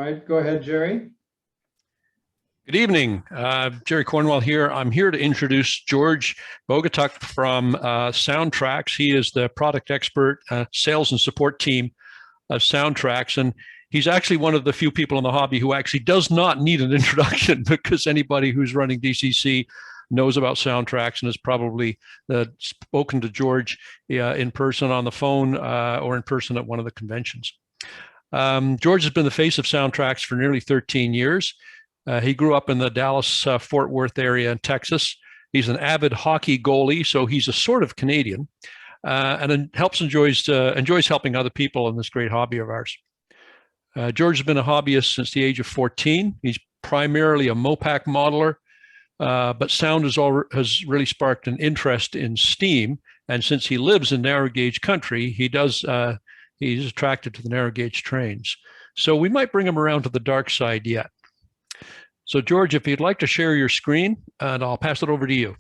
All right, go ahead, Jerry. Good evening, Jerry Cornwell here. I'm here to introduce George Bogatuk from Soundtrax. He is the product expert, sales and support team of Soundtrax, and he's actually one of the few people in the hobby who actually does not need an introduction because anybody who's running DCC knows about Soundtrax and has probably spoken to George in person on the phone or in person at one of the conventions. George has been the face of Soundtrax for nearly 13 years. He grew up in the Dallas-Fort Worth area in Texas. He's an avid hockey goalie, so he's a sort of Canadian, and enjoys helping other people in this great hobby of ours. George has been a hobbyist since the age of 14. He's primarily a Mopac modeler, but sound has really sparked an interest in steam. And since he lives in narrow gauge country, he's attracted to the narrow gauge trains. So we might bring him around to the dark side yet. So George, if you'd like to share your screen, and I'll pass it over to you.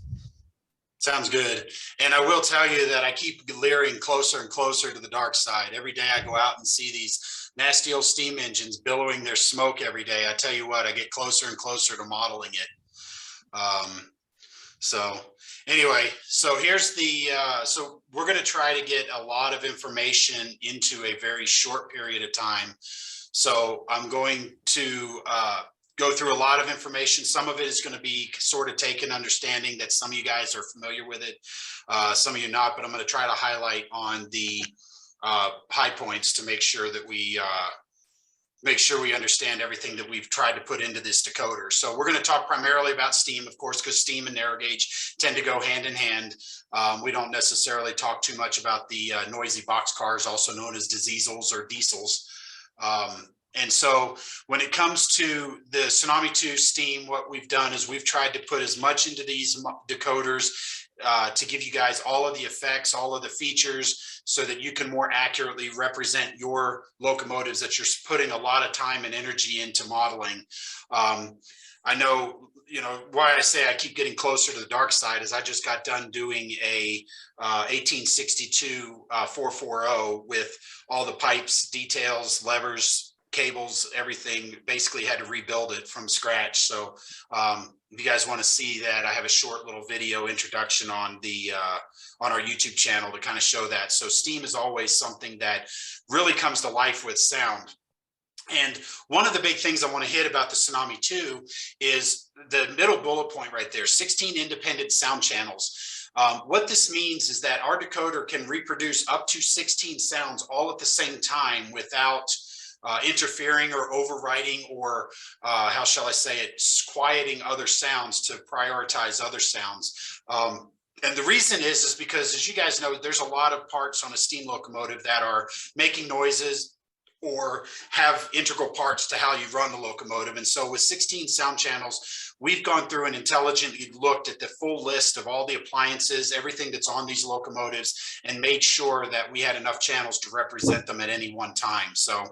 Sounds good. And I will tell you that I keep leering closer and closer to the dark side. Every day I go out and see these nasty old steam engines billowing their smoke every day. I tell you what, I get closer and closer to modeling it. So anyway, so here's so we're going to try to get a lot of information into a very short period of time. So I'm going to go through a lot of information. Some of it is going to be sort of taken understanding that some of you guys are familiar with it, some of you not, but I'm going to try to highlight on the high points to make sure that we understand everything that we've tried to put into this decoder. So we're going to talk primarily about steam, of course, because steam and narrow gauge tend to go hand in hand. We don't necessarily talk too much about the noisy box cars, also known as diesels or diesels. And so when it comes to the Tsunami 2 steam, what we've done is we've tried to put as much into these decoders to give you guys all of the effects, all of the features, so that you can more accurately represent your locomotives that you're putting a lot of time and energy into modeling. I know, why I say I keep getting closer to the dark side is I just got done doing a 1862 440 with all the pipes, details, levers, cables, everything. Basically had to rebuild it from scratch. So if you guys want to see that, I have a short little video introduction on the on our YouTube channel to kind of show that. So steam is always something that really comes to life with sound. And one of the big things I want to hit about the Tsunami 2 is the middle bullet point right there, 16 independent sound channels. What this means is that our decoder can reproduce up to 16 sounds all at the same time without interfering or overriding or how shall I say it, quieting other sounds to prioritize other sounds. And the reason is because, as you guys know, there's a lot of parts on a steam locomotive that are making noises or have integral parts to how you run the locomotive. And so with 16 sound channels, we've gone through and intelligently looked at the full list of all the appliances, everything that's on these locomotives, and made sure that we had enough channels to represent them at any one time. So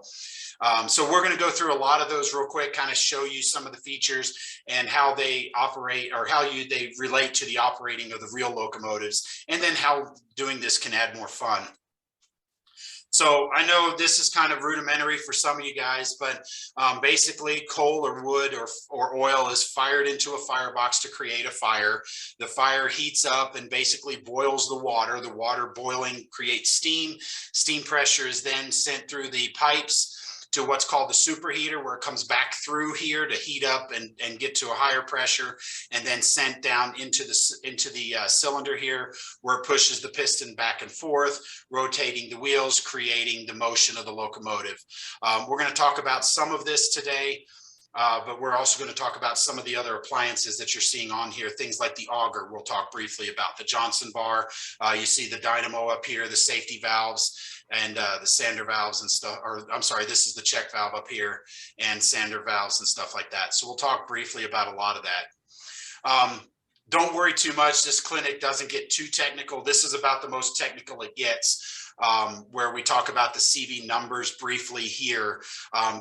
we're going to go through a lot of those real quick, kind of show you some of the features and how they operate, or how they relate to the operating of the real locomotives, and then how doing this can add more fun. So I know this is kind of rudimentary for some of you guys, but basically coal or wood or oil is fired into a firebox to create a fire. The fire heats up and basically boils the water. The water boiling creates steam. Steam pressure is then sent through the pipes to what's called the superheater, where it comes back through here to heat up and get to a higher pressure, and then sent down into the cylinder here, where it pushes the piston back and forth, rotating the wheels, creating the motion of the locomotive. We're going to talk about some of this today, but we're also going to talk about some of the other appliances that you're seeing on here, things like the auger. We'll talk briefly about the Johnson bar. You see the dynamo up here, the safety valves, and the sander valves and stuff, or I'm sorry, this is the check valve up here, and sander valves and stuff like that. So we'll talk briefly about a lot of that. Don't worry too much. This clinic doesn't get too technical. This is about the most technical it gets. where we talk about the CV numbers briefly here,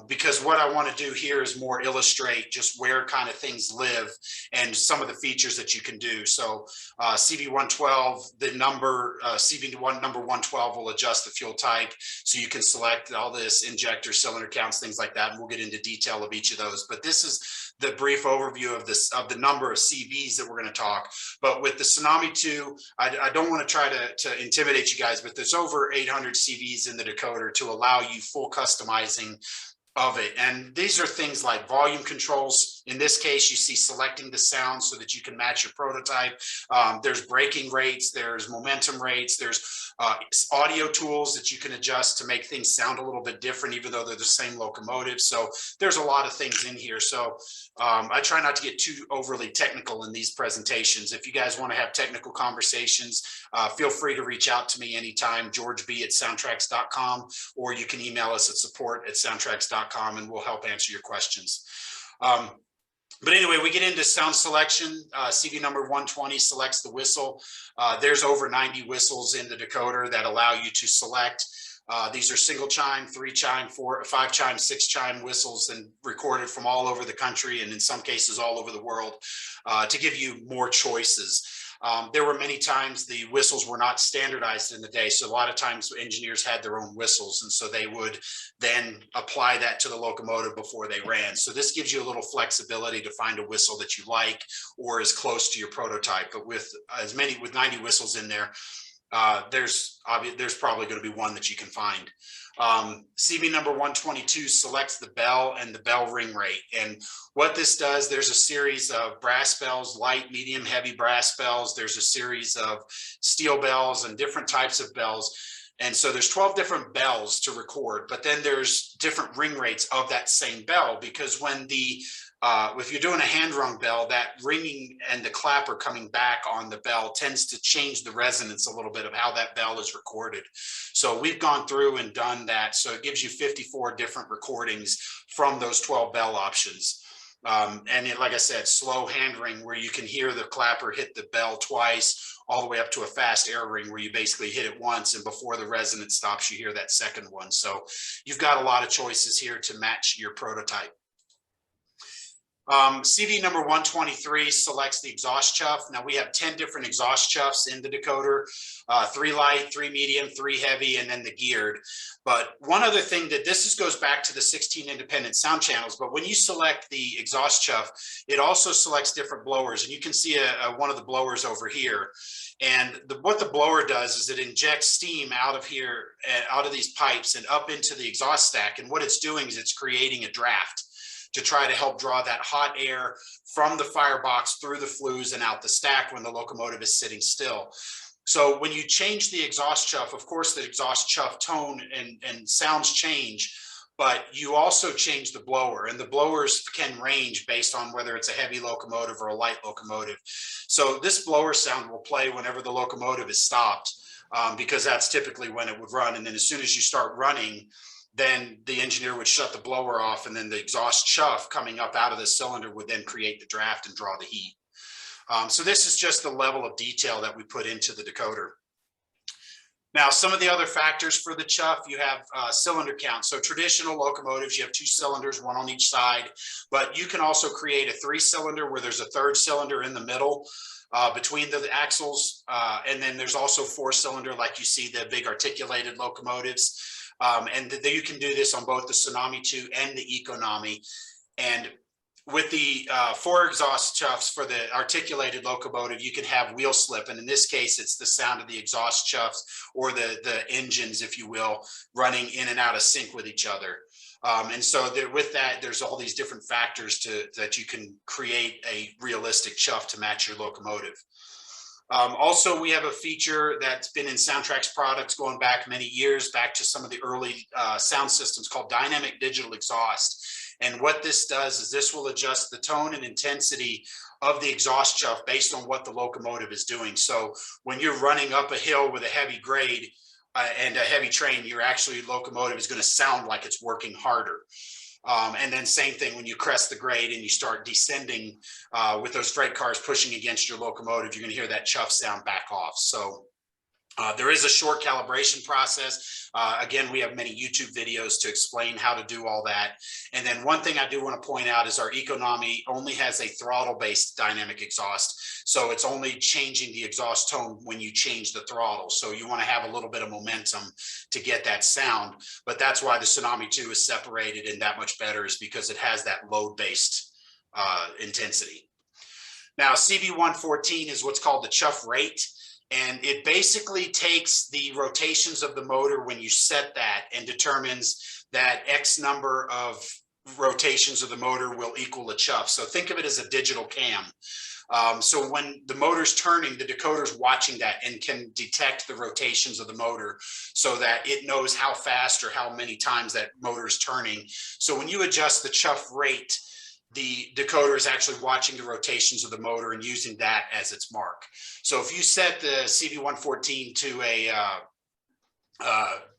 because what I want to do here is more illustrate just where kind of things live and some of the features that you can do. So CV112, the number number 112 will adjust the fuel type, so you can select all this injector, cylinder counts, things like that, and we'll get into detail of each of those. But this is the brief overview of this, of the number of CVs that we're going to talk. But with the Tsunami 2, I don't want to try to intimidate you guys, but there's over 800 CVs in the decoder to allow you full customizing of it. And these are things like volume controls. In this case, you see selecting the sound so that you can match your prototype. There's braking rates, there's momentum rates, there's audio tools that you can adjust to make things sound a little bit different, even though they're the same locomotive. So there's a lot of things in here. So I try not to get too overly technical in these presentations. If you guys want to have technical conversations, feel free to reach out to me anytime, georgeb@soundtrax.com, or you can email us at support@soundtrax.com and we'll help answer your questions. But anyway, we get into sound selection. CV number 120 selects the whistle. There's over 90 whistles in the decoder that allow you to select. These are single chime, 3 chime, 4, 5 chime, 6 chime whistles, and recorded from all over the country, and in some cases all over the world, to give you more choices. There were many times the whistles were not standardized in the day. So a lot of times engineers had their own whistles, and so they would then apply that to the locomotive before they ran. So this gives you a little flexibility to find a whistle that you like or is close to your prototype. But with 90 whistles in there, there's probably going to be one that you can find. CV number 122 selects the bell and the bell ring rate. And what this does, there's a series of brass bells, light, medium, heavy brass bells. There's a series of steel bells and different types of bells. And so there's 12 different bells to record, but then there's different ring rates of that same bell, because when if you're doing a hand rung bell, that ringing and the clapper coming back on the bell tends to change the resonance a little bit of how that bell is recorded. So we've gone through and done that. So it gives you 54 different recordings from those 12 bell options. Like I said, slow hand ring where you can hear the clapper hit the bell twice, all the way up to a fast air ring where you basically hit it once, and before the resonance stops, you hear that second one. So you've got a lot of choices here to match your prototype. CV number 123 selects the exhaust chuff. Now we have 10 different exhaust chuffs in the decoder, 3 light, 3 medium, 3 heavy, and then the geared. But one other thing that this goes back to the 16 independent sound channels, but when you select the exhaust chuff, it also selects different blowers. And you can see one of the blowers over here. And what the blower does is it injects steam out of here, out of these pipes and up into the exhaust stack. And what it's doing is it's creating a draft to try to help draw that hot air from the firebox through the flues and out the stack when the locomotive is sitting still. So when you change the exhaust chuff, of course, the exhaust chuff tone and sounds change, but you also change the blower, and the blowers can range based on whether it's a heavy locomotive or a light locomotive. So this blower sound will play whenever the locomotive is stopped, because that's typically when it would run. And then as soon as you start running, then the engineer would shut the blower off, and then the exhaust chuff coming up out of the cylinder would then create the draft and draw the heat. So this is just the level of detail that we put into the decoder. Now, some of the other factors for the chuff, you have cylinder count. So traditional locomotives, you have 2 cylinders, 1 on each side, but you can also create a 3-cylinder where there's a 3rd cylinder in the middle between the axles. And then there's also 4-cylinder, like you see the big articulated locomotives. And you can do this on both the Tsunami 2 and the Econami. And with the 4 exhaust chuffs for the articulated locomotive, you can have wheel slip. And in this case, it's the sound of the exhaust chuffs or the engines, if you will, running in and out of sync with each other. And so with that, there's all these different factors that you can create a realistic chuff to match your locomotive. Also, we have a feature that's been in Soundtrax products going back many years, back to some of the early sound systems, called dynamic digital exhaust. And what this does is this will adjust the tone and intensity of the exhaust chuff based on what the locomotive is doing. So when you're running up a hill with a heavy grade and a heavy train, your locomotive is going to sound like it's working harder. And then same thing when you crest the grade and you start descending with those freight cars pushing against your locomotive, you're going to hear that chuff sound back off. So There is a short calibration process. Again, we have many YouTube videos to explain how to do all that. And then one thing I do want to point out is our Econami only has a throttle-based dynamic exhaust. So it's only changing the exhaust tone when you change the throttle. So you want to have a little bit of momentum to get that sound. But that's why the Tsunami 2 is separated and that much better, is because it has that load-based intensity. Now, CV114 is what's called the chuff rate. And it basically takes the rotations of the motor when you set that and determines that X number of rotations of the motor will equal a chuff. So think of it as a digital cam. So when the motor's turning, the decoder's watching that and can detect the rotations of the motor so that it knows how fast or how many times that motor's turning. So when you adjust the chuff rate, the decoder is actually watching the rotations of the motor and using that as its mark. So if you set the CV114 to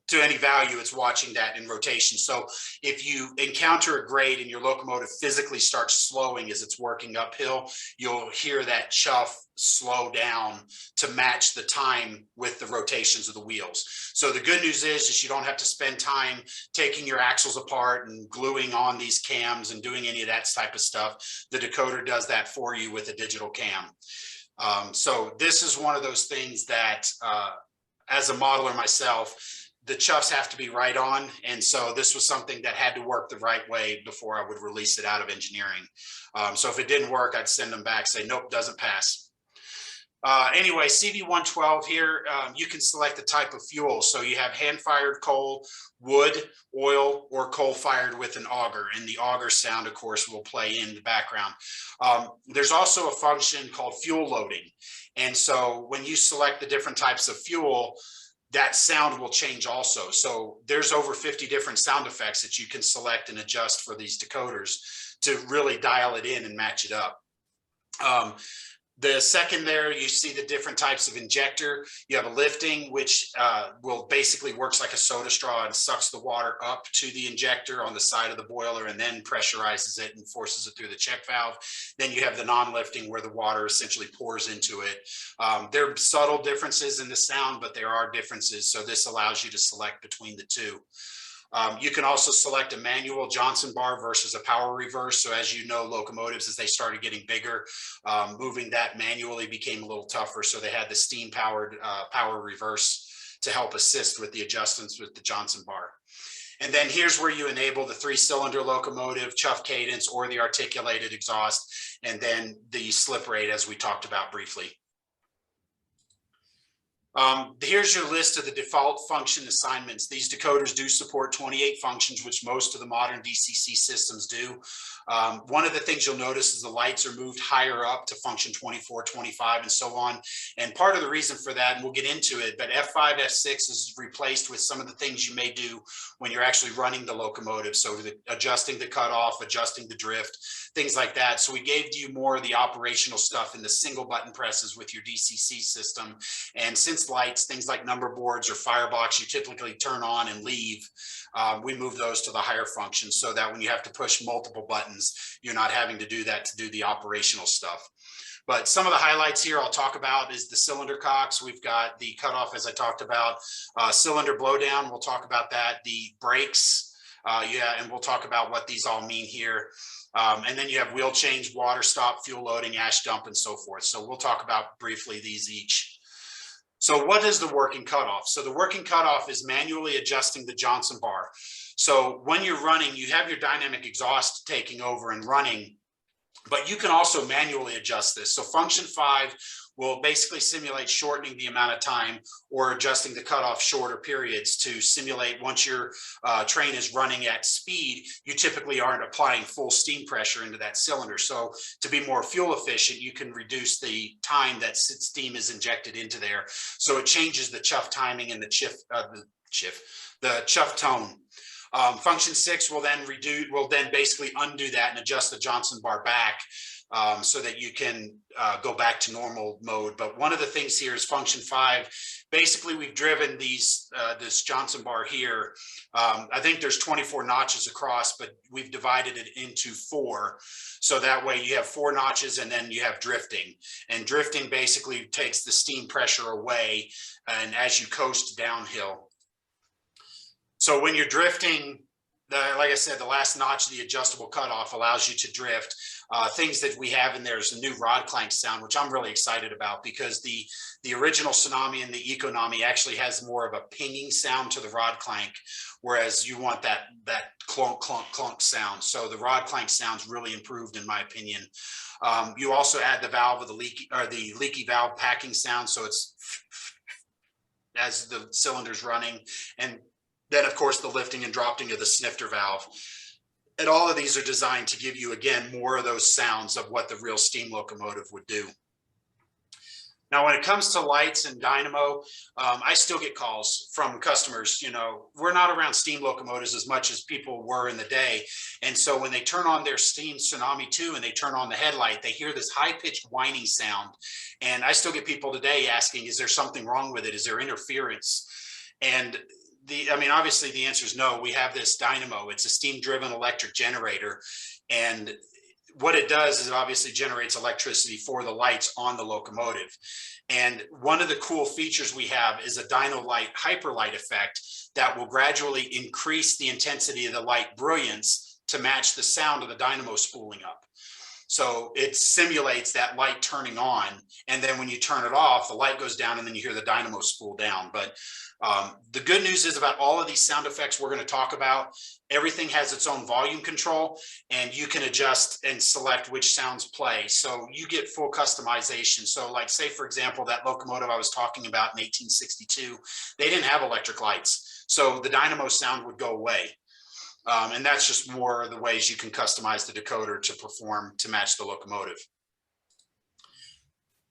to any value, it's watching that in rotation. So if you encounter a grade and your locomotive physically starts slowing as it's working uphill, you'll hear that chuff slow down to match the time with the rotations of the wheels. So the good news is you don't have to spend time taking your axles apart and gluing on these cams and doing any of that type of stuff. The decoder does that for you with a digital cam. So this is one of those things that as a modeler myself, the chuffs have to be right on. And so this was something that had to work the right way before I would release it out of engineering. So if it didn't work, I'd send them back, say, nope, doesn't pass. Anyway, CV112 here, you can select the type of fuel. So you have hand-fired coal, wood, oil, or coal-fired with an auger. And the auger sound, of course, will play in the background. There's also a function called fuel loading. And so when you select the different types of fuel, that sound will change also. So there's over 50 different sound effects that you can select and adjust for these decoders to really dial it in and match it up. The second there, you see the different types of injector. You have a lifting, which will basically works like a soda straw and sucks the water up to the injector on the side of the boiler and then pressurizes it and forces it through the check valve. Then you have the non-lifting where the water essentially pours into it. There are subtle differences in the sound, but there are differences. So this allows you to select between the two. You can also select a manual Johnson bar versus a power reverse. So as you know, locomotives, as they started getting bigger, moving that manually became a little tougher. So they had the steam powered power reverse to help assist with the adjustments with the Johnson bar. And then here's where you enable the 3-cylinder locomotive, chuff cadence, or the articulated exhaust, and then the slip rate, as we talked about briefly. Here's your list of the default function assignments. These decoders do support 28 functions, which most of the modern DCC systems do. One of the things you'll notice is the lights are moved higher up to function 24, 25, and so on. And part of the reason for that, and we'll get into it, but F5, F6 is replaced with some of the things you may do when you're actually running the locomotive. So adjusting the cutoff, adjusting the drift, things like that. So we gave you more of the operational stuff in the single button presses with your DCC system. And since lights, things like number boards or firebox, you typically turn on and leave, we move those to the higher functions so that when you have to push multiple buttons, you're not having to do that to do the operational stuff. But some of the highlights here I'll talk about is the cylinder cocks. We've got the cutoff, as I talked about, cylinder blowdown. We'll talk about that. The brakes, and we'll talk about what these all mean here. And then you have wheel change, water stop, fuel loading, ash dump, and so forth. So we'll talk about briefly these each. So what is the working cutoff? So the working cutoff is manually adjusting the Johnson bar. So when you're running, you have your dynamic exhaust taking over and running, but you can also manually adjust this. So function 5 will basically simulate shortening the amount of time or adjusting the cutoff shorter periods to simulate once your train is running at speed, you typically aren't applying full steam pressure into that cylinder. So to be more fuel efficient, you can reduce the time that steam is injected into there. So it changes the chuff timing and the chuff tone. Function 6 will then basically undo that and adjust the Johnson bar back so that you can go back to normal mode. But one of the things here is function 5. Basically, we've driven this Johnson bar here. I think there's 24 notches across, but we've divided it into 4. So that way you have 4 notches and then you have drifting. And drifting basically takes the steam pressure away and as you coast downhill. So when you're drifting, like I said, the last notch of the adjustable cutoff allows you to drift. Things that we have in there is a new rod clank sound, which I'm really excited about because the original Tsunami and the Econami actually has more of a pinging sound to the rod clank, whereas you want that clunk, clunk, clunk sound. So the rod clank sound's really improved in my opinion. You also add the valve of the leaky valve packing sound, so it's as the cylinder's running, and then of course the lifting and dropping of the snifter valve. And all of these are designed to give you, again, more of those sounds of what the real steam locomotive would do. Now, when it comes to lights and dynamo, I still get calls from customers. You know, we're not around steam locomotives as much as people were in the day. And so when they turn on their steam Tsunami 2 and they turn on the headlight, they hear this high-pitched whining sound. And I still get people today asking, is there something wrong with it? Is there interference? And obviously the answer is no. We have this dynamo. It's a steam-driven electric generator. And what it does is it obviously generates electricity for the lights on the locomotive. And one of the cool features we have is a dyno light hyperlight effect that will gradually increase the intensity of the light brilliance to match the sound of the dynamo spooling up. So it simulates that light turning on. And then when you turn it off, the light goes down and then you hear the dynamo spool down. But the good news is about all of these sound effects we're going to talk about, everything has its own volume control and you can adjust and select which sounds play. So you get full customization. So like say, for example, that locomotive I was talking about in 1862, they didn't have electric lights. So the dynamo sound would go away. And that's just more of the ways you can customize the decoder to perform to match the locomotive.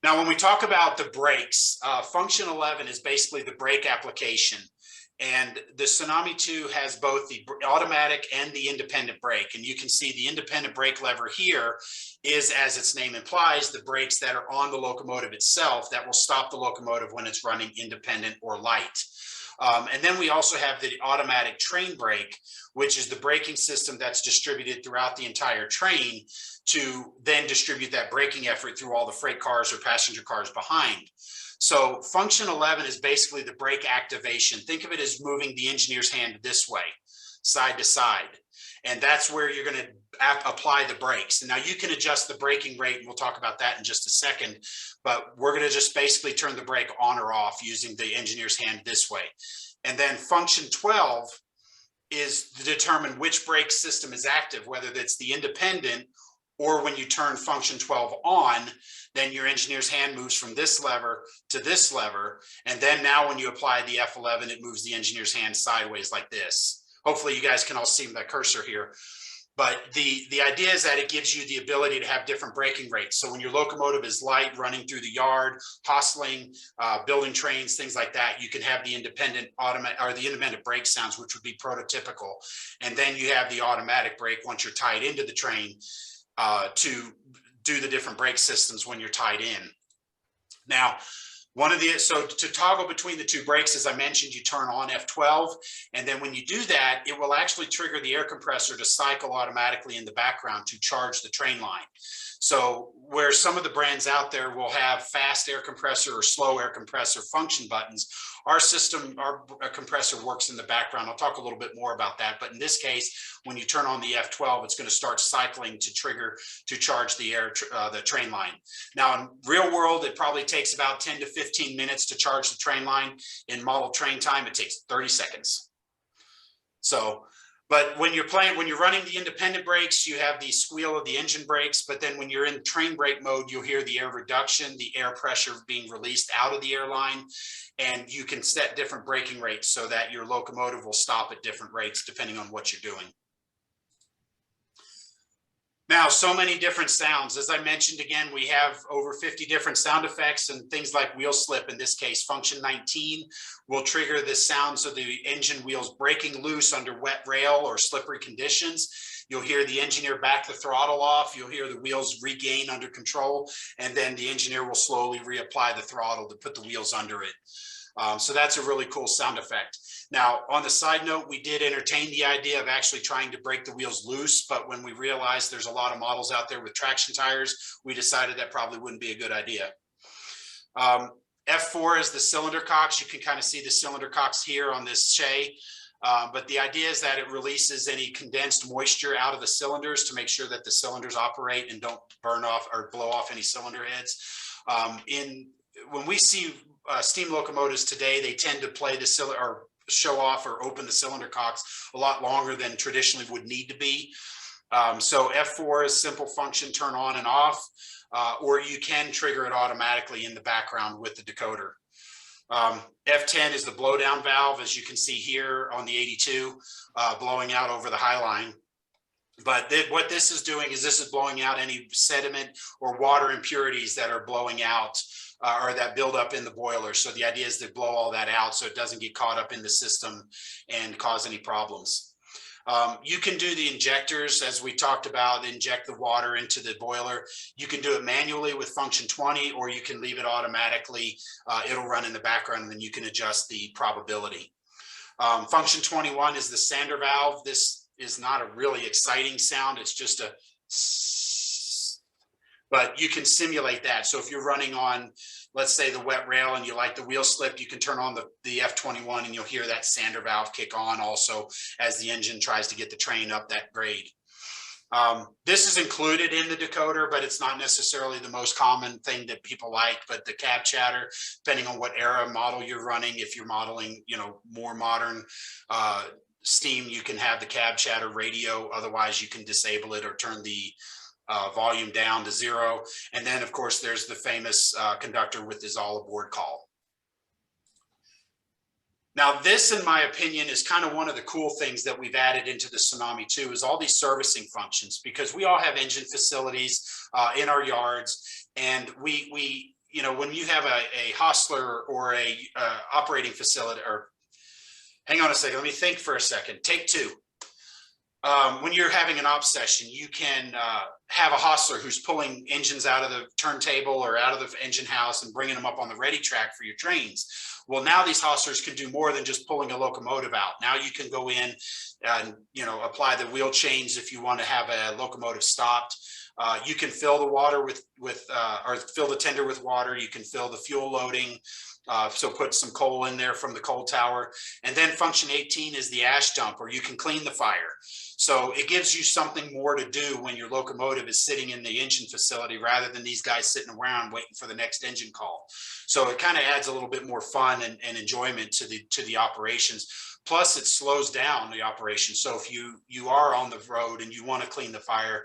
Now, when we talk about the brakes, function 11 is basically the brake application. And the Tsunami 2 has both the automatic and the independent brake. And you can see the independent brake lever here is, as its name implies, the brakes that are on the locomotive itself that will stop the locomotive when it's running independent or light. And then we also have the automatic train brake, which is the braking system that's distributed throughout the entire train to then distribute that braking effort through all the freight cars or passenger cars behind. So function 11 is basically the brake activation. Think of it as moving the engineer's hand this way, side to side. And that's where you're going to apply the brakes. And now you can adjust the braking rate, and we'll talk about that in just a second. But we're going to just basically turn the brake on or off using the engineer's hand this way. And then function 12 is to determine which brake system is active, whether that's the independent or when you turn function 12 on, then your engineer's hand moves from this lever to this lever. And then now when you apply the F11, it moves the engineer's hand sideways like this. Hopefully you guys can all see that cursor here. But the idea is that it gives you the ability to have different braking rates. So when your locomotive is light, running through the yard, hustling, building trains, things like that, you can have the independent brake sounds, which would be prototypical. And then you have the automatic brake once you're tied into the train to do the different brake systems when you're tied in. Now, so to toggle between the two brakes, as I mentioned, you turn on F12, and then when you do that, it will actually trigger the air compressor to cycle automatically in the background to charge the train line. So where some of the brands out there will have fast air compressor or slow air compressor function buttons, our system, our compressor works in the background. I'll talk a little bit more about that. But in this case, when you turn on the F12, it's going to start cycling to trigger to charge the train line. Now, in real world, it probably takes about 10 to 15 minutes to charge the train line. In model train time, it takes 30 seconds. So, but when you're running the independent brakes, you have the squeal of the engine brakes. But then when you're in train brake mode, you'll hear the air reduction, the air pressure being released out of the airline. And you can set different braking rates so that your locomotive will stop at different rates depending on what you're doing. Now, so many different sounds. As I mentioned, again, we have over 50 different sound effects and things like wheel slip. In this case, function 19 will trigger the sounds of the engine wheels breaking loose under wet rail or slippery conditions. You'll hear the engineer back the throttle off. You'll hear the wheels regain under control, and then the engineer will slowly reapply the throttle to put the wheels under it. So that's a really cool sound effect. Now, on the side note, we did entertain the idea of actually trying to break the wheels loose, but when we realized there's a lot of models out there with traction tires, we decided that probably wouldn't be a good idea. F4 is the cylinder cocks. You can kind of see the cylinder cocks here on this Shay. But the idea is that it releases any condensed moisture out of the cylinders to make sure that the cylinders operate and don't burn off or blow off any cylinder heads. When we see steam locomotives today, they tend to play the cylinder or show off or open the cylinder cocks a lot longer than traditionally would need to be. So F4 is simple function, turn on and off, or you can trigger it automatically in the background with the decoder. F10 is the blowdown valve, as you can see here on the 82, blowing out over the high line. But what this is doing is this is blowing out any sediment or water impurities that are blowing out or that build up in the boiler. So the idea is to blow all that out so it doesn't get caught up in the system and cause any problems. You can do the injectors, as we talked about, inject the water into the boiler. You can do it manually with function 20, or you can leave it automatically. It'll run in the background, and then you can adjust the probability. Function 21 is the sander valve. This is not a really exciting sound. It's just a, but you can simulate that. So if you're running on, let's say, the wet rail and you like the wheel slip, you can turn on the F21 and you'll hear that sander valve kick on also as the engine tries to get the train up that grade. This is included in the decoder, but it's not necessarily the most common thing that people like. But the cab chatter, depending on what era model you're running, if you're modeling, more modern steam, you can have the cab chatter radio. Otherwise, you can disable it or turn the volume down to 0. And then, of course, there's the famous conductor with his all aboard call. Now, this, in my opinion, is kind of one of the cool things that we've added into the Tsunami 2 is all these servicing functions, because we all have engine facilities in our yards. And we when you have a hostler or a operating facility, or hang on a second, let me think for a second. Take two. When you're having an op session, you can have a hostler who's pulling engines out of the turntable or out of the engine house and bringing them up on the ready track for your trains. Well, now these hostlers can do more than just pulling a locomotive out. Now you can go in and apply the wheel chains if you want to have a locomotive stopped. You can fill the water or fill the tender with water. You can fill the fuel loading. So put some coal in there from the coal tower. And then function 18 is the ash dump, or you can clean the fire. So it gives you something more to do when your locomotive is sitting in the engine facility rather than these guys sitting around waiting for the next engine call. So it kind of adds a little bit more fun and enjoyment to the operations. Plus, it slows down the operation. So if you are on the road and you want to clean the fire,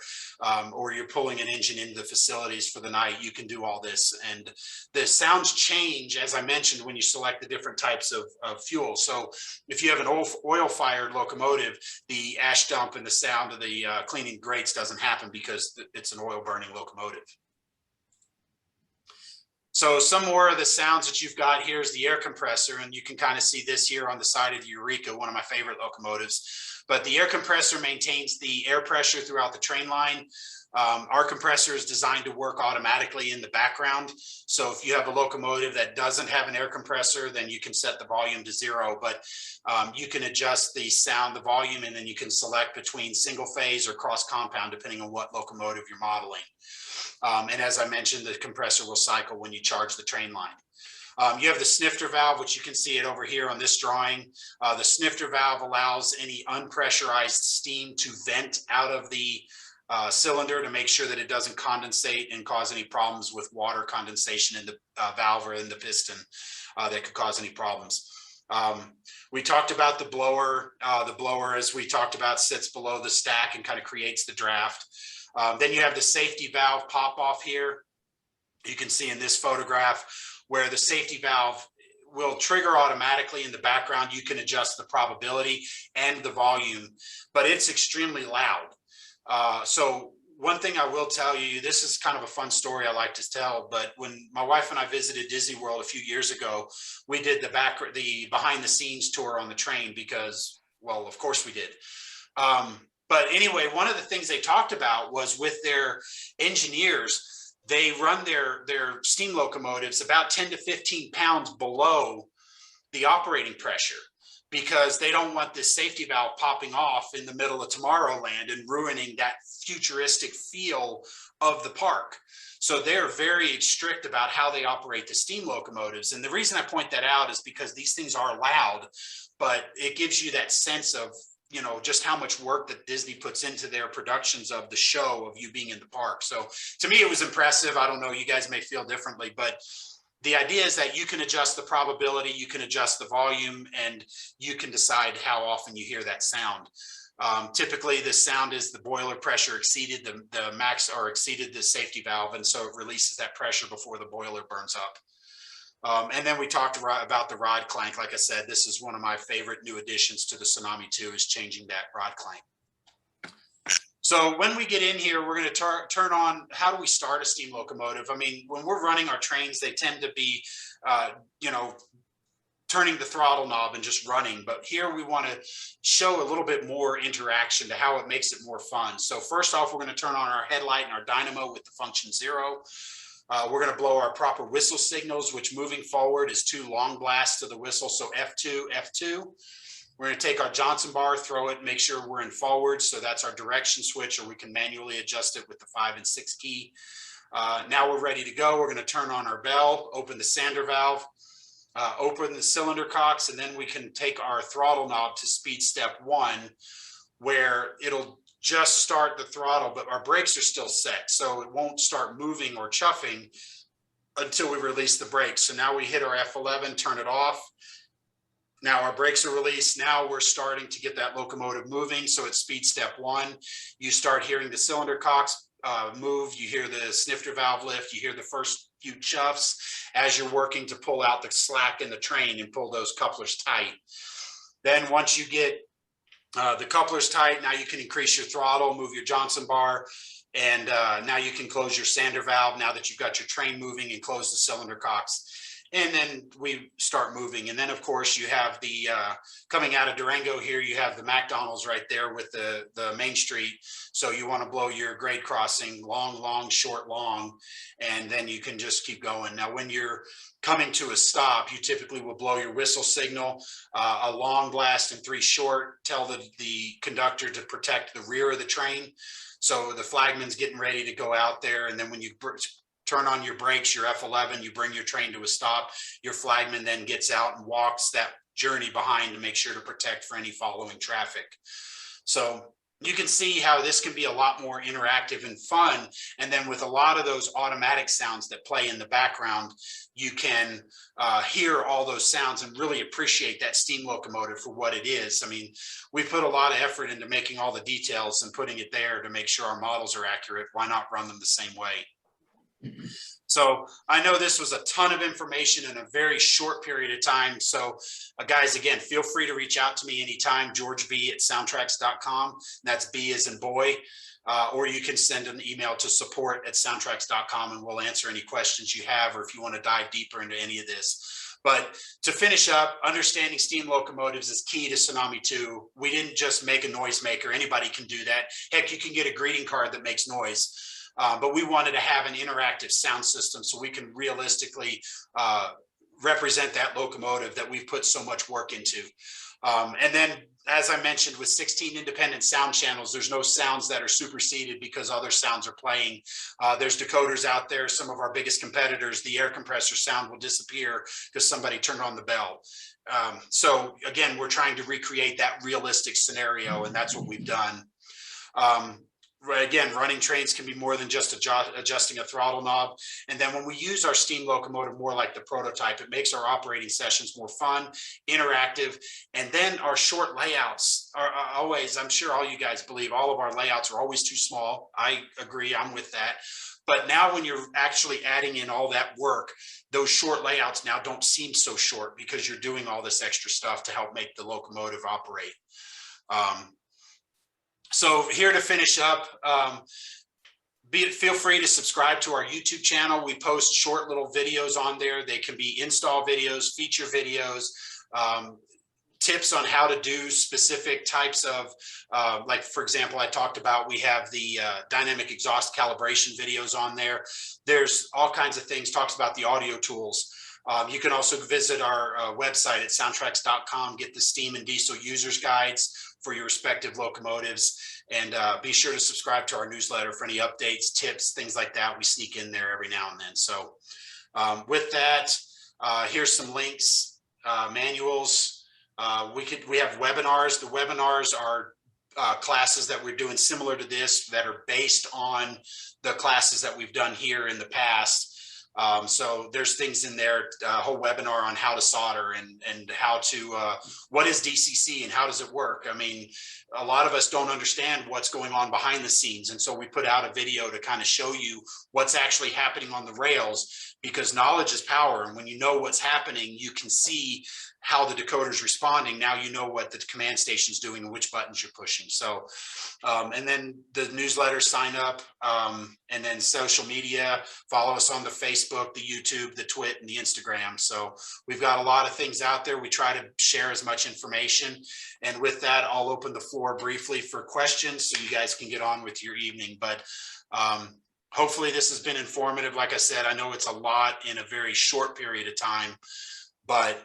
or you're pulling an engine into the facilities for the night, you can do all this. And the sounds change, as I mentioned, when you select the different types of fuel. So if you have an oil-fired locomotive, the ash dump and the sound of the cleaning grates doesn't happen because it's an oil-burning locomotive. So some more of the sounds that you've got here is the air compressor, and you can kind of see this here on the side of the Eureka, one of my favorite locomotives. But the air compressor maintains the air pressure throughout the train line. Our compressor is designed to work automatically in the background. So if you have a locomotive that doesn't have an air compressor, then you can set the volume to 0. But you can adjust the sound, the volume, and then you can select between single phase or cross compound, depending on what locomotive you're modeling. And as I mentioned, the compressor will cycle when you charge the train line. You have the snifter valve, which you can see it over here on this drawing. The snifter valve allows any unpressurized steam to vent out of the cylinder to make sure that it doesn't condensate and cause any problems with water condensation in the valve or in the piston that could cause any problems. We talked about the blower. The blower, as we talked about, sits below the stack and kind of creates the draft. Then you have the safety valve pop off here. You can see in this photograph where the safety valve will trigger automatically in the background. You can adjust the probability and the volume, but it's extremely loud. So one thing I will tell you, this is kind of a fun story I like to tell, but when my wife and I visited Disney World a few years ago, we did the behind the scenes tour on the train because, well, of course we did. But anyway, one of the things they talked about was with their engineers, they run their steam locomotives about 10 to 15 pounds below the operating pressure, because they don't want this safety valve popping off in the middle of Tomorrowland and ruining that futuristic feel of the park. So they're very strict about how they operate the steam locomotives. And the reason I point that out is because these things are loud, but it gives you that sense of, you know, just how much work that Disney puts into their productions of the show of you being in the park. So to me, it was impressive. I don't know, you guys may feel differently, but the idea is that you can adjust the probability, you can adjust the volume, and you can decide how often you hear that sound. Typically, the sound is the boiler pressure exceeded the max or exceeded the safety valve, and so it releases that pressure before the boiler burns up. And then we talked about the rod clank. Like I said, this is one of my favorite new additions to the Tsunami 2 is changing that rod clank. So when we get in here, we're going to turn on, how do we start a steam locomotive? I mean, when we're running our trains, they tend to be, you know, turning the throttle knob and just running. But here we want to show a little bit more interaction to how it makes it more fun. So first off, we're going to turn on our headlight and our dynamo with the function 0. We're going to blow our proper whistle signals, which moving forward is 2 long blasts to the whistle. So F2, F2. We're going to take our Johnson bar, throw it, make sure we're in forward. So that's our direction switch, or we can manually adjust it with the 5 and 6 key. Now we're ready to go. We're going to turn on our bell, open the sander valve, open the cylinder cocks, and then we can take our throttle knob to speed step 1, where it'll just start the throttle, but our brakes are still set. So it won't start moving or chuffing until we release the brakes. So now we hit our F11, turn it off. Now our brakes are released. Now we're starting to get that locomotive moving. So at speed step 1, you start hearing the cylinder cocks move. You hear the snifter valve lift. You hear the first few chuffs as you're working to pull out the slack in the train and pull those couplers tight. Then once you get the couplers tight, now you can increase your throttle, move your Johnson bar, and now you can close your sander valve now that you've got your train moving, and close the cylinder cocks. And then we start moving. And then of course you have the, coming out of Durango here, you have the McDonald's right there with the Main Street. So you want to blow your grade crossing, long, long, short, long, and then you can just keep going. Now, when you're coming to a stop, you typically will blow your whistle signal, a long blast and 3 short, tell the conductor to protect the rear of the train. So the flagman's getting ready to go out there. And then when you turn on your brakes, your F11, you bring your train to a stop, your flagman then gets out and walks that journey behind to make sure to protect for any following traffic. So you can see how this can be a lot more interactive and fun. And then with a lot of those automatic sounds that play in the background, you can hear all those sounds and really appreciate that steam locomotive for what it is. I mean, we put a lot of effort into making all the details and putting it there to make sure our models are accurate. Why not run them the same way? So I know this was a ton of information in a very short period of time. So guys, again, feel free to reach out to me anytime, georgeb@soundtrax.com. That's B as in boy. Or you can send an email to support@soundtrax.com and we'll answer any questions you have, or if you want to dive deeper into any of this. But to finish up, understanding steam locomotives is key to Tsunami 2. We didn't just make a noisemaker. Anybody can do that. Heck, you can get a greeting card that makes noise. But we wanted to have an interactive sound system so we can realistically represent that locomotive that we've put so much work into. And then, as I mentioned, with 16 independent sound channels, there's no sounds that are superseded because other sounds are playing. There's decoders out there. Some of our biggest competitors, the air compressor sound will disappear because somebody turned on the bell. So again, we're trying to recreate that realistic scenario, and that's what we've done. Again, running trains can be more than just adjusting a throttle knob. And then when we use our steam locomotive more like the prototype, it makes our operating sessions more fun, interactive. And then our short layouts are always, I'm sure all you guys believe, all of our layouts are always too small. I agree, I'm with that. But now when you're actually adding in all that work, those short layouts now don't seem so short because you're doing all this extra stuff to help make the locomotive operate. So here to finish up, feel free to subscribe to our YouTube channel. We post short little videos on there. They can be install videos, feature videos, tips on how to do specific types of, like, for example, I talked about, we have the dynamic exhaust calibration videos on there. There's all kinds of things, talks about the audio tools. You can also visit our website at soundtrax.com, get the steam and diesel users guides for your respective locomotives, and be sure to subscribe to our newsletter for any updates, tips, things like that. We sneak in there every now and then. So with that, here's some links, manuals. We have webinars. The webinars are classes that we're doing similar to this, that are based on the classes that we've done here in the past. So there's things in there, a whole webinar on how to solder and how to, what is DCC and how does it work? I mean, a lot of us don't understand what's going on behind the scenes. And so we put out a video to kind of show you what's actually happening on the rails, because knowledge is power. And when you know what's happening, you can see how the decoder is responding. Now you know what the command station is doing and which buttons you're pushing. So, and then the newsletter, sign up, and then social media, follow us on the Facebook, the YouTube, the Twit, and the Instagram. So we've got a lot of things out there. We try to share as much information. And with that, I'll open the floor briefly for questions so you guys can get on with your evening. But hopefully this has been informative. Like I said, I know it's a lot in a very short period of time, but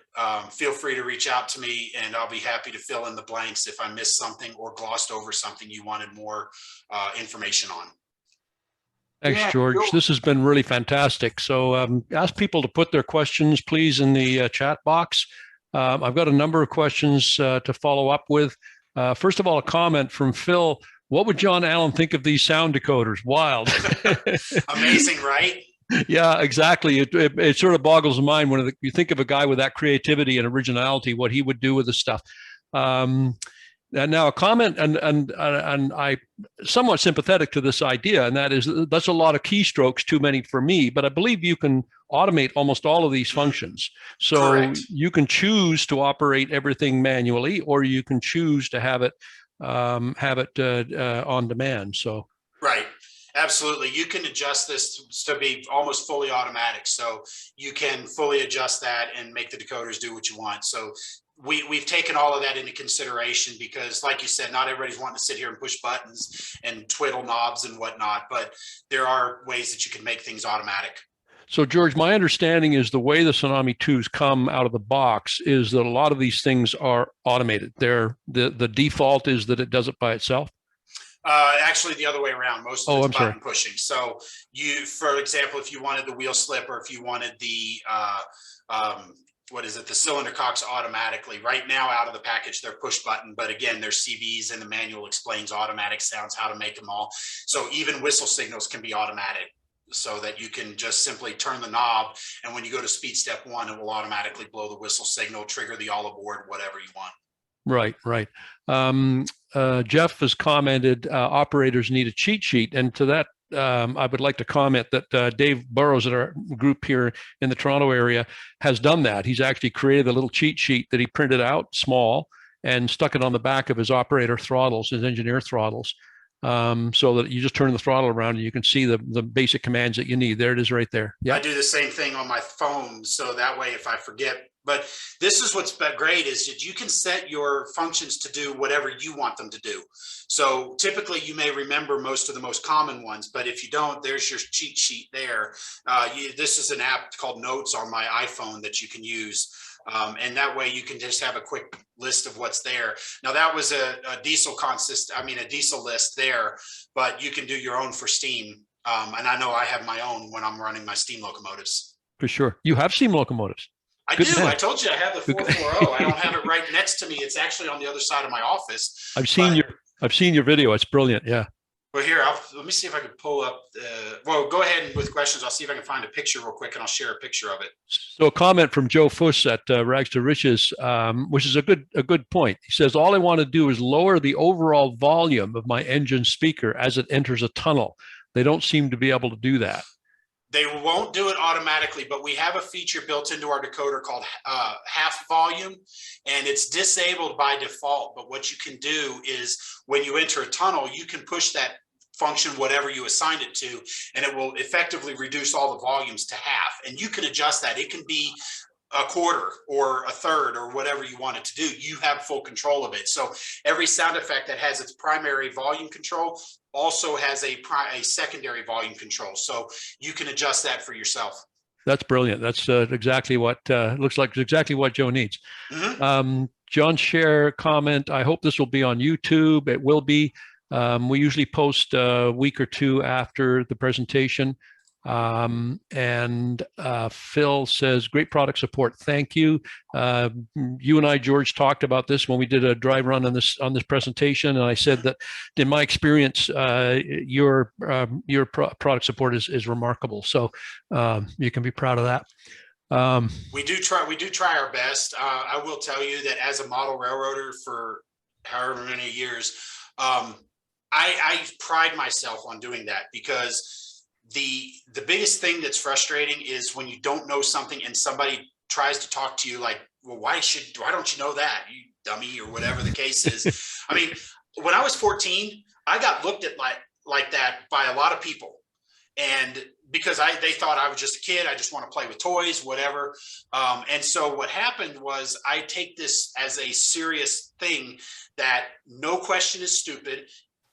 feel free to reach out to me and I'll be happy to fill in the blanks if I missed something or glossed over something you wanted more information on. Thanks, George. This has been really fantastic. So ask people to put their questions, please, in the chat box. I've got a number of questions to follow up with. First of all, a comment from Phil. What would John Allen think of these sound decoders? Wild. Amazing, right? Yeah, exactly. It sort of boggles the mind when you think of a guy with that creativity and originality, what he would do with the stuff. And now a comment, and I somewhat sympathetic to this idea, and that is that's a lot of keystrokes, too many for me. But I believe you can automate almost all of these functions. So Correct. You can choose to operate everything manually, or you can choose to have it on demand. So right. Absolutely. You can adjust this to be almost fully automatic. So you can fully adjust that and make the decoders do what you want. So we've taken all of that into consideration because, like you said, not everybody's wanting to sit here and push buttons and twiddle knobs and whatnot, but there are ways that you can make things automatic. So, George, my understanding is the way the Tsunami 2s come out of the box is that a lot of these things are automated. The default is that it does it by itself. Actually, the other way around. Most of it's button pushing. So you, for example, if you wanted the wheel slip or if you wanted the the cylinder cocks automatically, right now out of the package, they're push button. But again, there's CVs and the manual explains automatic sounds, how to make them all. So even whistle signals can be automatic so that you can just simply turn the knob. And when you go to speed step 1, it will automatically blow the whistle signal, trigger the all aboard, whatever you want. Right. Jeff has commented, operators need a cheat sheet. And to that, I would like to comment that Dave Burrows at our group here in the Toronto area has done that. He's actually created a little cheat sheet that he printed out small and stuck it on the back of his operator throttles, his engineer throttles, so that you just turn the throttle around and you can see the basic commands that you need. There it is right there. Yeah. I do the same thing on my phone. So that way, if I forget, but this is what's great is that you can set your functions to do whatever you want them to do. So typically you may remember most of the most common ones, but if you don't, there's your cheat sheet there. This is an app called Notes on my iPhone that you can use. And that way you can just have a quick list of what's there. Now that was a diesel list there, but you can do your own for steam. And I know I have my own when I'm running my steam locomotives. For sure. You have steam locomotives. I do. I told you I have the 440. I don't have it right next to me. It's actually on the other side of my office. I've seen your video. It's brilliant. Yeah. Well, here, let me see if I can pull up. Well, go ahead with questions. I'll see if I can find a picture real quick, and I'll share a picture of it. So, a comment from Joe Fuss at Rags to Riches, which is a good point. He says, "All I want to do is lower the overall volume of my engine speaker as it enters a tunnel. They don't seem to be able to do that." They won't do it automatically, but we have a feature built into our decoder called half volume, and it's disabled by default. But what you can do is when you enter a tunnel, you can push that function whatever you assign it to, and it will effectively reduce all the volumes to half. And you can adjust that. It can be a quarter or a third or whatever you want it to do. You have full control of it. So every sound effect that has its primary volume control also has a secondary volume control. So you can adjust that for yourself. That's brilliant. That's exactly what looks like exactly what Joe needs. John Share comment, I hope this will be on YouTube. It will be. We usually post a week or two after the presentation. And Phil says, great product support. Thank you. You and I, George, talked about this when we did a dry run on this presentation, and I said that in my experience, your product support is remarkable. So you can be proud of that. We do try our best. I will tell you that as a model railroader for however many years, I pride myself on doing that, because the biggest thing that's frustrating is when you don't know something and somebody tries to talk to you like, well, why don't you know that, you dummy, or whatever the case is. I mean, when I was 14, I got looked at like that by a lot of people. And because they thought I was just a kid, I just want to play with toys, whatever. And so what happened was, I take this as a serious thing, that no question is stupid.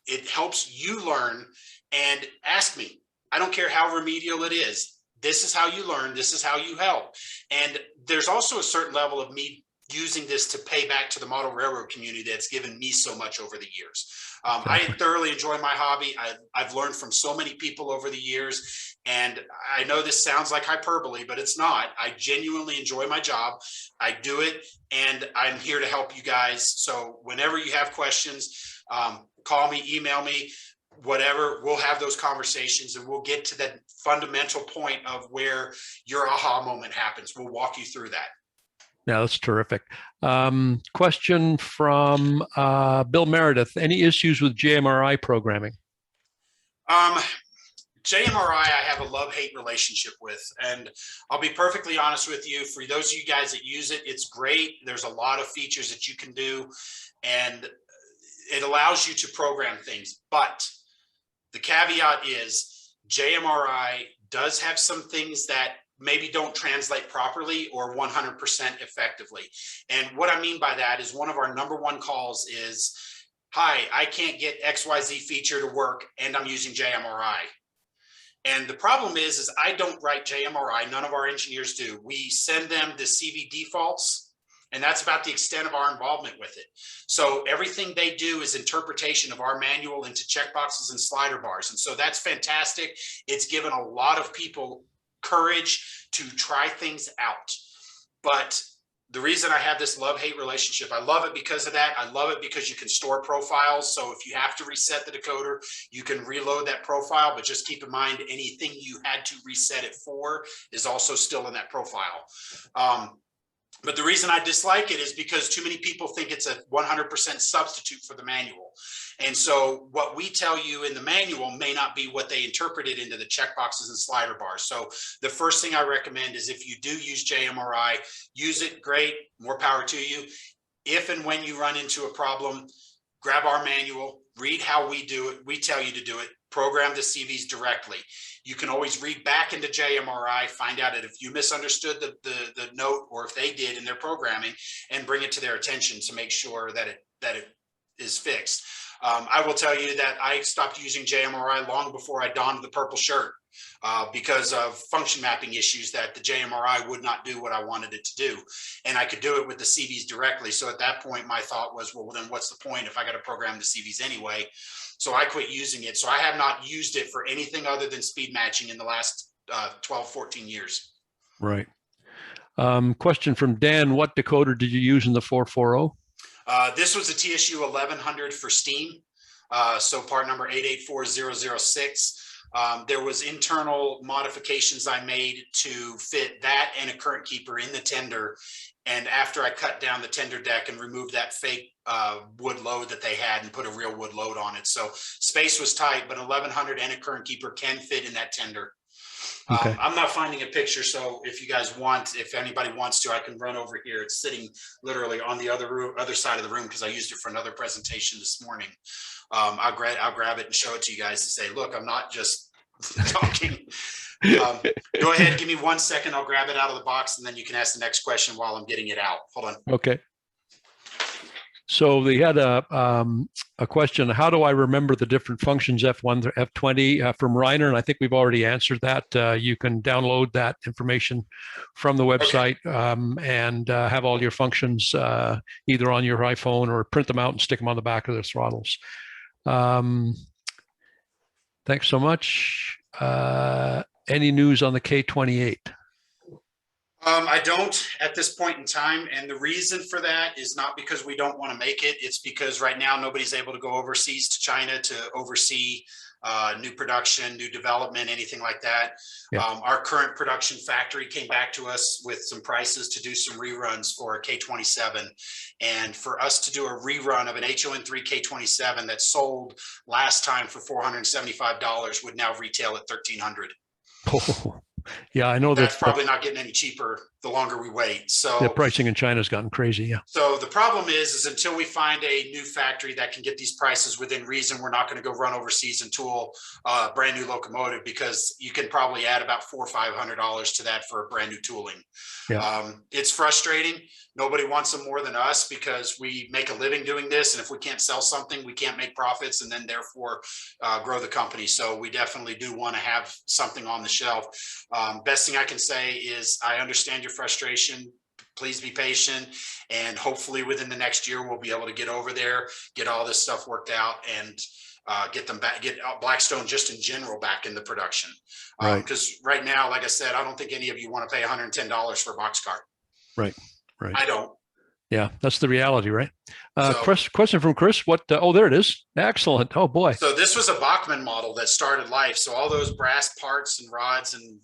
It helps you learn, and ask me. I don't care how remedial it is. This is how you learn. This is how you help. And there's also a certain level of me using this to pay back to the model railroad community that's given me so much over the years. I thoroughly enjoy my hobby. I've learned from so many people over the years, and I know this sounds like hyperbole, but it's not. I genuinely enjoy my job. I do it, and I'm here to help you guys. So whenever you have questions, call me, email me, whatever. We'll have those conversations, and we'll get to that fundamental point of where your aha moment happens. We'll walk you through that. Yeah, that's terrific. Question from Bill Meredith. Any issues with JMRI programming? JMRI, I have a love-hate relationship with, and I'll be perfectly honest with you. For those of you guys that use it, it's great. There's a lot of features that you can do, and it allows you to program things. But the caveat is JMRI does have some things that maybe don't translate properly or 100% effectively. And what I mean by that is, one of our #1 calls is, hi, I can't get XYZ feature to work and I'm using JMRI. And the problem is I don't write JMRI. None of our engineers do. We send them the CV defaults, and that's about the extent of our involvement with it. So everything they do is interpretation of our manual into checkboxes and slider bars. And so that's fantastic. It's given a lot of people courage to try things out. But the reason I have this love-hate relationship, I love it because of that. I love it because you can store profiles. So if you have to reset the decoder, you can reload that profile, but just keep in mind, anything you had to reset it for is also still in that profile. But the reason I dislike it is because too many people think it's a 100% substitute for the manual. And so what we tell you in the manual may not be what they interpreted into the checkboxes and slider bars. So the first thing I recommend is, if you do use JMRI, use it, great, more power to you. If and when you run into a problem, grab our manual, read how we do it. We tell you to do it, program the CVs directly. You can always read back into JMRI, find out if you misunderstood the note, or if they did in their programming, and bring it to their attention to make sure that it is fixed. I will tell you that I stopped using JMRI long before I donned the purple shirt, because of function mapping issues that the JMRI would not do what I wanted it to do. And I could do it with the CVs directly. So at that point, my thought was, well, then what's the point if I got to program the CVs anyway? So I quit using it. So I have not used it for anything other than speed matching in the last 12, 14 years. Right. Question from Dan. What decoder did you use in the 440? This was a TSU 1100 for steam. So part number 884006. There was internal modifications I made to fit that and a current keeper in the tender. And after I cut down the tender deck and removed that fake wood load that they had and put a real wood load on it. So space was tight, but 1100 and a current keeper can fit in that tender. Okay. I'm not finding a picture, so if you guys want, if anybody wants to, I can run over here. It's sitting literally on the other side of the room because I used it for another presentation this morning. I'll grab it and show it to you guys to say, look, I'm not just talking. Go ahead, give me 1 second. I'll grab it out of the box, and then you can ask the next question while I'm getting it out. Hold on. Okay. So they had a question, how do I remember the different functions, F1 to F20 from Reiner? And I think we've already answered that. You can download that information from the website and have all your functions either on your iPhone or print them out and stick them on the back of the throttles. Thanks so much. Any news on the K28? I don't at this point in time. And the reason for that is not because we don't want to make it. It's because right now nobody's able to go overseas to China to oversee new production, new development, anything like that. Yeah. Our current production factory came back to us with some prices to do some reruns for a K27. And for us to do a rerun of an HON3 K27 that sold last time for $475 would now retail at $1,300. Oh, yeah, I know That's that probably not getting any cheaper the longer we wait. So the pricing in China has gotten crazy. Yeah. So the problem is until we find a new factory that can get these prices within reason, we're not going to go run overseas and tool a brand new locomotive, because you can probably add about $400 or $500 to that for a brand new tooling. Yeah. It's frustrating. Nobody wants them more than us because we make a living doing this. And if we can't sell something, we can't make profits and then therefore grow the company. So we definitely do want to have something on the shelf. Best thing I can say is I understand your frustration. Please be patient, and hopefully within the next year, we'll be able to get over there, get all this stuff worked out, and get them back, get Blackstone just in general back in the production. Because right now, like I said, I don't think any of you want to pay $110 for a boxcar. Right. I don't. Yeah, that's the reality, right? Question from Chris. What? Oh, there it is. Excellent. Oh boy. So this was a Bachmann model that started life. So all those brass parts and rods, and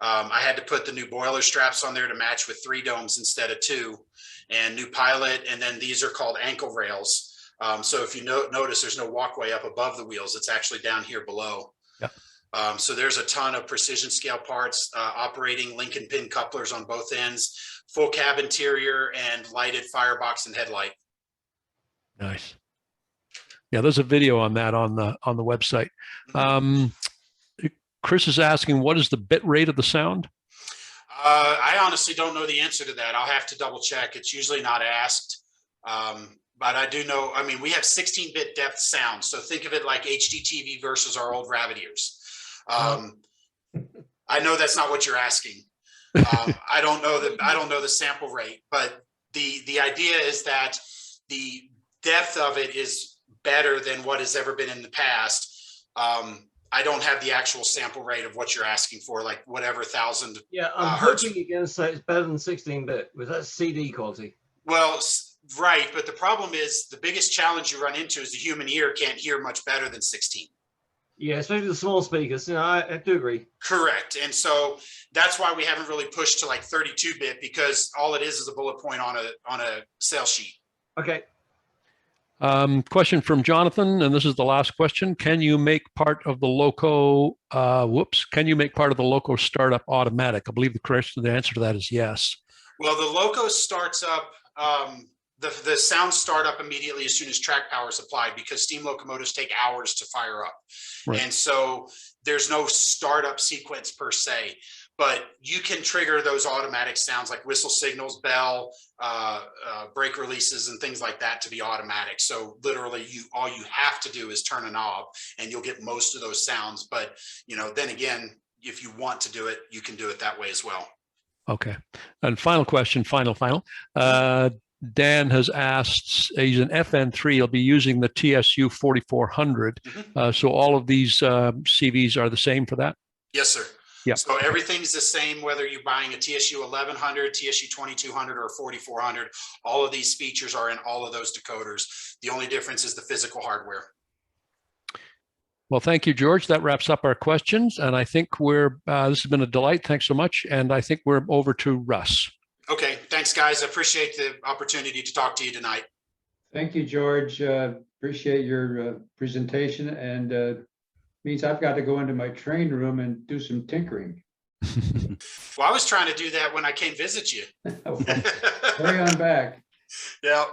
I had to put the new boiler straps on there to match with 3 domes instead of 2, and new pilot. And then these are called ankle rails. So if you notice, there's no walkway up above the wheels. It's actually down here below. Yeah. So there's a ton of precision scale parts, operating Lincoln pin couplers on both ends, full cab interior, and lighted firebox and headlight. Nice. Yeah, there's a video on that on the website. Chris is asking, what is the bit rate of the sound? I honestly don't know the answer to that. I'll have to double check. It's usually not asked. But I do know, I mean, we have 16-bit depth sound. So think of it like HDTV versus our old rabbit ears. I know that's not what you're asking. I don't know the sample rate, but the idea is that the depth of it is better than what has ever been in the past. I don't have the actual sample rate of what you're asking for, like whatever 1,000. Yeah, I'm hoping you're going to say it's better than 16-bit, because that's CD quality. Well, right, but the problem is the biggest challenge you run into is the human ear can't hear much better than 16. Yeah, especially the small speakers. You know, I do agree. Correct. And so that's why we haven't really pushed to like 32-bit, because all it is a bullet point on a sales sheet. Okay. Question from Jonathan, and this is the last question. Can you make part of the Loco, can you make part of the Loco startup automatic? I believe the answer to that is yes. Well, the Loco starts up, the sound start up immediately as soon as track power is applied, because steam locomotives take hours to fire up. Right. And so there's no startup sequence per se, but you can trigger those automatic sounds like whistle signals, bell, brake releases, and things like that to be automatic. So literally all you have to do is turn a knob and you'll get most of those sounds. But, you know, then again, if you want to do it, you can do it that way as well. Okay. And final question, final. Dan has asked, he's an FN3, he'll be using the TSU 4400. So all of these CVs are the same for that? Yes, sir. Yeah. So everything's the same, whether you're buying a TSU 1100, TSU 2200, or 4400. All of these features are in all of those decoders. The only difference is the physical hardware. Well, thank you, George. That wraps up our questions. And I think this has been a delight. Thanks so much. And I think we're over to Russ. Okay. Thanks, guys. I appreciate the opportunity to talk to you tonight. Thank you, George. Appreciate your presentation, and means I've got to go into my train room and do some tinkering. Well, I was trying to do that when I came visit you. Carry on back. Yeah.